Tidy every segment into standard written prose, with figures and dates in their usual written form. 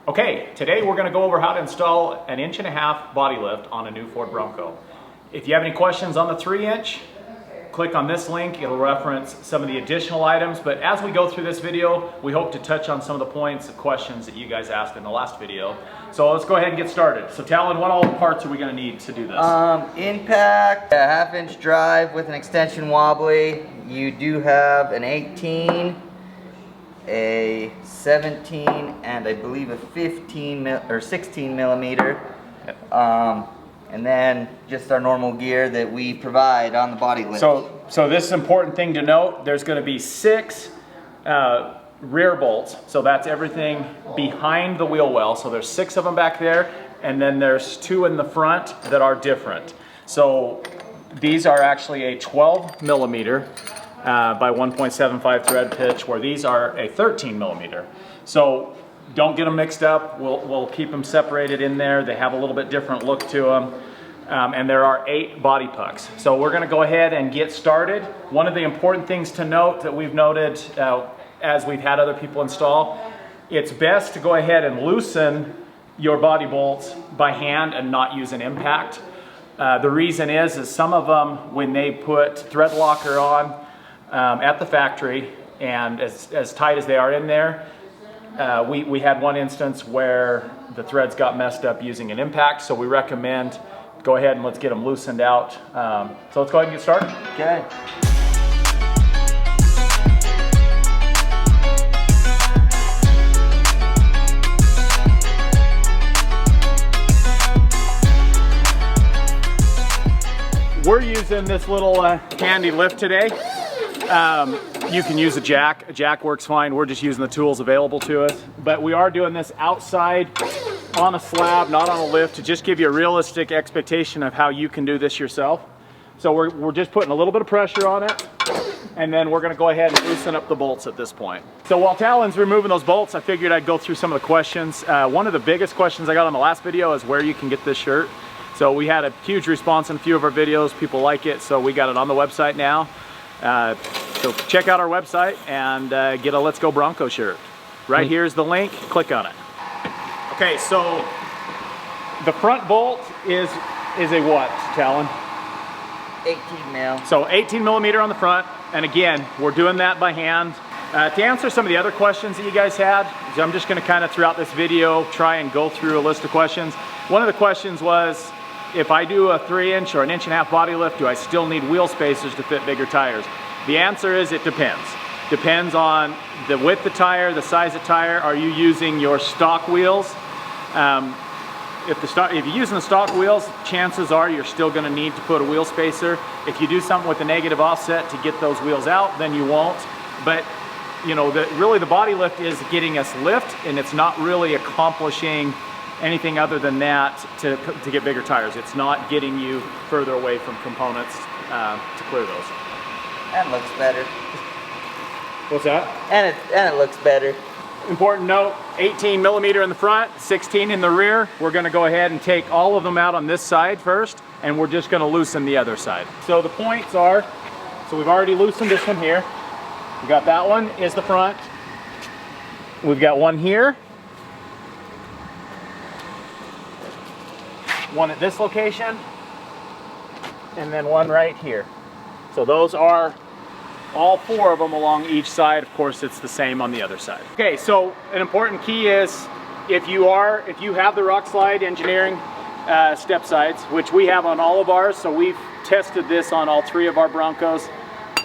Okay, today we're going to go over how to install an 1.5" body lift on a new Ford Bronco. If you have any questions on the 3" click on this link. It'll reference some of the additional items, but as we go through this video, we hope to touch on some of the points and questions that you guys asked in the last video. So let's go ahead and get started. So Talon, what all parts are we going to need to do this? Impact, a 1/2" drive with an extension wobbly. You do have an 18, a 17, and I believe a 16 millimeter. And then just our normal gear that we provide on the body lift. So this is an important thing to note. There's going to be 6 rear bolts. So that's everything behind the wheel well. So there's 6 of them back there, and then there's 2 in the front that are different. So these are actually a 12 millimeter by 1.75 thread pitch, where these are a 13 millimeter. So don't get them mixed up. We'll keep them separated in there. They have a little bit different look to them. And there are 8 body pucks. So we're gonna go ahead and get started. One of the important things to note that we've noted as we've had other people install, it's best to go ahead and loosen your body bolts by hand and not use an impact. The reason is some of them, when they put thread locker on at the factory, and as tight as they are in there, we had one instance where the threads got messed up using an impact, so we recommend go ahead and let's get them loosened out. So let's go ahead and get started. Okay. We're using this little handy lift today. You can use a jack. A jack works fine. We're just using the tools available to us. But we are doing this outside on a slab, not on a lift, to just give you a realistic expectation of how you can do this yourself. So we're just putting a little bit of pressure on it, and then we're going to go ahead and loosen up the bolts at this point. So while Talon's removing those bolts, I figured I'd go through some of the questions. One of the biggest questions I got on the last video is where you can get this shirt. So we had a huge response in a few of our videos. People like it, so we got it on the website now. So check out our website and get a Let's Go Bronco shirt. Right here's the link, click on it. Okay, so the front bolt is a what, Talon? 18 mil. So 18 millimeter on the front, and again, we're doing that by hand. To answer some of the other questions that you guys had, I'm just gonna kind of throughout this video try and go through a list of questions. One of the questions was, if I do a 3" or an 1.5" body lift, do I still need wheel spacers to fit bigger tires? The answer is it depends. Depends on the width of tire, the size of tire. Are you using your stock wheels? If you're using the stock wheels, chances are you're still going to need to put a wheel spacer. If you do something with a negative offset to get those wheels out, then you won't. But you know, really the body lift is getting us lift, and it's not really accomplishing anything other than that to get bigger tires. It's not getting you further away from components to clear those. And looks better. What's that? And it looks better. Important note, 18 millimeter in the front, 16 in the rear. We're gonna go ahead and take all of them out on this side first, and we're just gonna loosen the other side. So the points are, so we've already loosened this one here. We got that one is the front. We've got one here. One at this location, and then one right here. So those are all 4 of them along each side. Of course, it's the same on the other side. Okay, so an important key is if you have the rock slide engineering step sides, which we have on all of ours, so we've tested this on all 3 of our Broncos,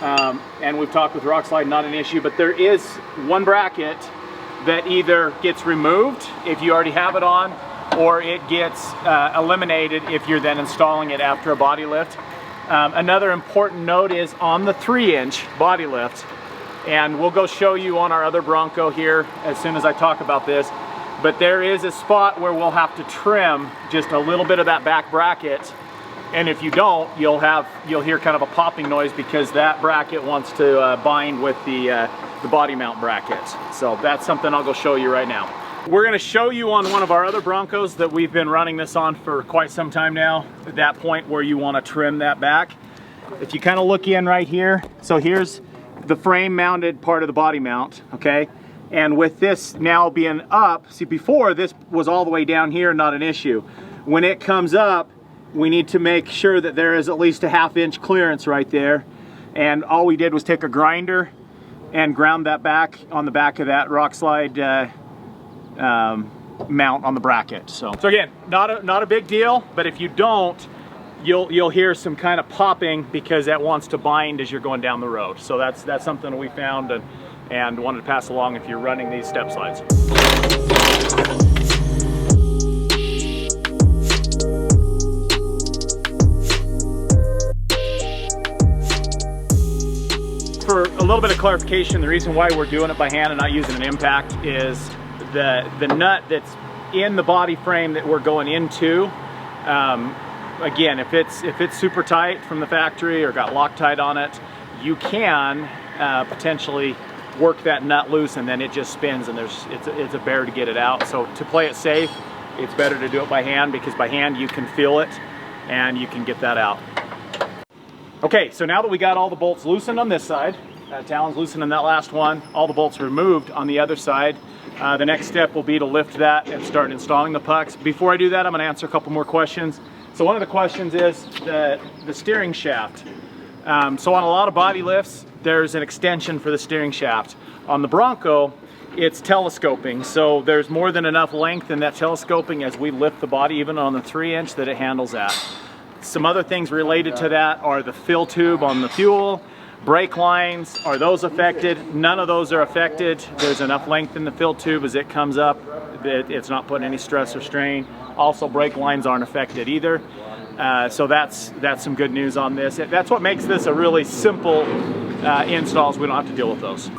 and we've talked with rock slide, not an issue, but there is one bracket that either gets removed if you already have it on, or it gets eliminated if you're then installing it after a body lift. Another important note is on the 3" body lift, and we'll go show you on our other Bronco here as soon as I talk about this, but there is a spot where we'll have to trim just a little bit of that back bracket, and if you don't, you'll hear kind of a popping noise because that bracket wants to bind with the body mount brackets. So that's something I'll go show you right now. We're going to show you on one of our other Broncos that we've been running this on for quite some time now, at that point where you want to trim that back. If you kind of look in right here, so here's the frame mounted part of the body mount, okay? And with this now being up, see before this was all the way down here, not an issue. When it comes up, we need to make sure that there is at least a 1/2 inch clearance right there. And all we did was take a grinder and ground that back on the back of that rock slide mount on the bracket. So again, not a big deal, but if you don't, you'll hear some kind of popping because that wants to bind as you're going down the road. So that's something we found and wanted to pass along if you're running these step slides. For a little bit of clarification, the reason why we're doing it by hand and not using an impact is the nut that's in the body frame that we're going into. Again, if it's super tight from the factory or got Loctite on it, you can potentially work that nut loose and then it just spins and it's a bear to get it out. So to play it safe, it's better to do it by hand, because by hand you can feel it and you can get that out. Okay, so now that we got all the bolts loosened on this side, Talon's loosened on that last one, all the bolts removed on the other side, the next step will be to lift that and start installing the pucks. Before I do that, I'm going to answer a couple more questions. So one of the questions is the steering shaft. So on a lot of body lifts, there's an extension for the steering shaft. On the Bronco, it's telescoping, so there's more than enough length in that telescoping as we lift the body, even on the 3-inch, that it handles that. Some other things related to that are the fill tube on the fuel, brake lines, are those affected? None of those are affected. There's enough length in the fill tube as it comes up that it's not putting any stress or strain. Also, brake lines aren't affected either. So that's some good news on this. That's what makes this a really simple install, so we don't have to deal with those.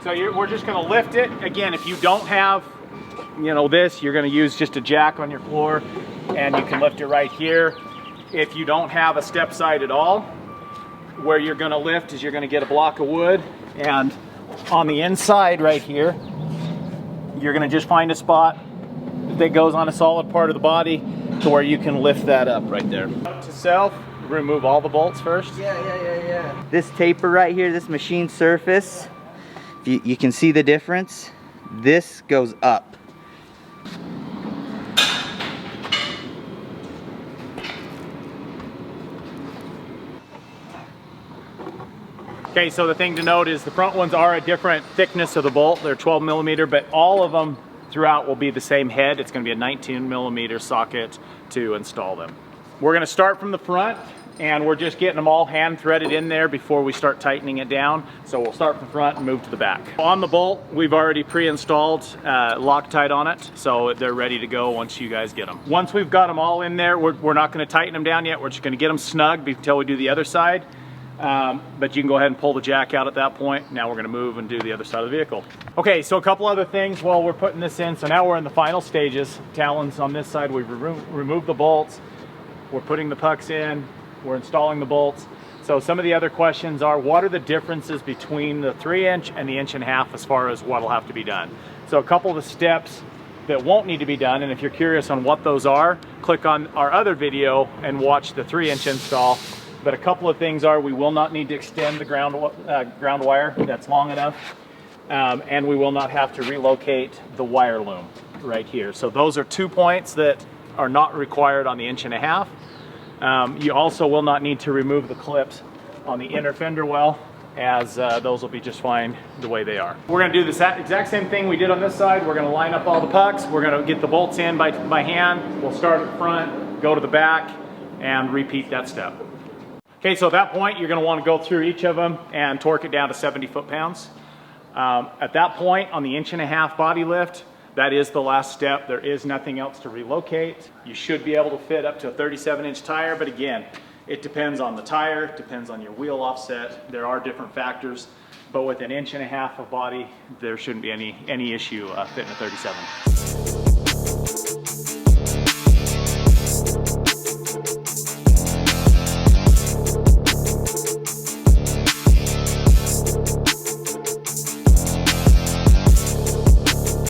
So we're just going to lift it. Again, if you don't have, this, you're going to use just a jack on your floor, and you can lift it right here. If you don't have a step side at all, where you're going to lift is you're going to get a block of wood, and on the inside right here, you're going to just find a spot that goes on a solid part of the body to where you can lift that up right there. To self, remove all the bolts first. Yeah. This taper right here, this machine surface, you can see the difference. This goes up. Okay, so the thing to note is the front ones are a different thickness of the bolt. They're 12 millimeter, but all of them throughout will be the same head. It's going to be a 19 millimeter socket to install them. We're going to start from the front, and we're just getting them all hand threaded in there before we start tightening it down. So we'll start from the front and move to the back. On the bolt, we've already pre-installed Loctite on it, so they're ready to go once you guys get them. Once we've got them all in there, we're not going to tighten them down yet. We're just going to get them snug until we do the other side. But you can go ahead and pull the jack out at that point. Now we're going to move and do the other side of the vehicle. Okay, so a couple other things while we're putting this in. So now we're in the final stages. Talons on this side, we've removed the bolts. We're putting the pucks in. We're installing the bolts. So some of the other questions are, what are the differences between the 3-inch and the 1.5 inch as far as what will have to be done? So a couple of the steps that won't need to be done, and if you're curious on what those are, click on our other video and watch the 3-inch install. But a couple of things are, we will not need to extend the ground wire, that's long enough, and we will not have to relocate the wire loom right here. So those are 2 points that are not required on the 1.5 inch. You also will not need to remove the clips on the inner fender well, as those will be just fine the way they are. We're going to do the exact same thing we did on this side. We're going to line up all the pucks. We're going to get the bolts in by hand. We'll start at the front, go to the back, and repeat that step. Okay, so at that point, you're going to want to go through each of them and torque it down to 70 foot-pounds. At that point, on the 1.5 inch body lift, that is the last step. There is nothing else to relocate. You should be able to fit up to a 37-inch tire, but again, it depends on the tire, it depends on your wheel offset. There are different factors, but with an 1.5 inch of body, there shouldn't be any issue fitting a 37.